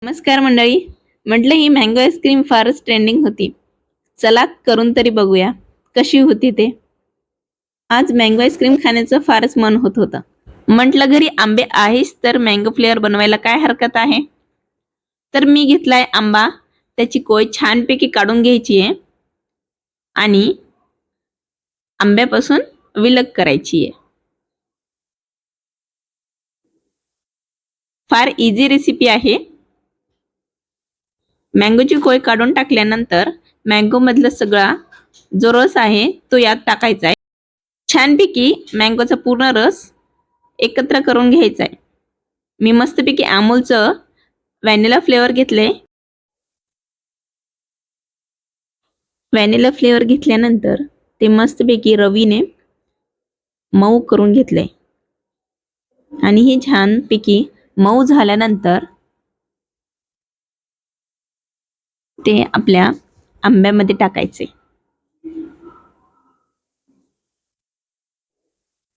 नमस्कार मंडळी. म्हटलं ही मँगो आईस्क्रीम फारच ट्रेंडिंग होती. चला करून तरी बघूया कशी होती ते. आज मँगो आईस्क्रीम खाण्याचं फारच मन होत होतं. म्हटलं घरी आंबे आहेच तर मँगो फ्लेवर बनवायला काय हरकत आहे. तर मी घेतलाय आंबा. त्याची कोय छानपैकी काढून घ्यायची आहे आणि आंब्यापासून विलग करायची आहे. फार इझी रेसिपी आहे. मँगोची कोय काढून टाकल्यानंतर मँगो मधला सगळा जो रस आहे तो यात टाकायचा आहे. छानपैकी मँगोचा पूर्ण रस एकत्र करून घ्यायचा आहे. मी मस्तपैकी अमूलचं व्हॅनिला फ्लेवर घेतले. व्हॅनिला फ्लेवर घेतल्यानंतर ते मस्तपैकी रवीने मऊ करून घेतले आणि हे छानपैकी मऊ झाल्यानंतर ते आपल्या आंब्यामध्ये टाकायचे.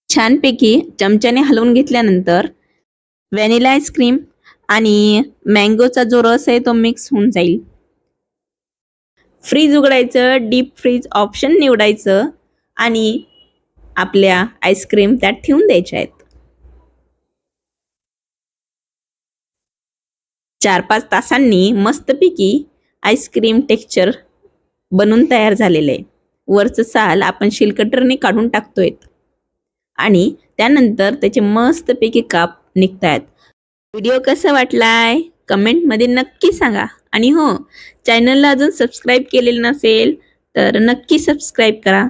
छानपैकी चमच्याने हलवून घेतल्यानंतर व्हॅनिला आईस्क्रीम आणि मँगोचा जो रस आहे तो मिक्स होऊन जाईल. फ्रीज उघडायचं, डीप फ्रीज ऑप्शन निवडायचं आणि आपल्या आईस्क्रीम त्यात ठेवून द्यायच्या आहेत. 4-5 तासांनी मस्तपैकी आईस्क्रीम टेक्स्चर बनून तयार झालेलं आहे. वरचं साल आपण शिलकटरने काढून टाकतोय आणि त्यानंतर त्याचे मस्तपैकी काप निघतायत. व्हिडिओ कसा वाटलाय कमेंटमध्ये नक्की सांगा. आणि हो, चॅनलला अजून सबस्क्राईब केलेलं नसेल तर नक्की सबस्क्राईब करा.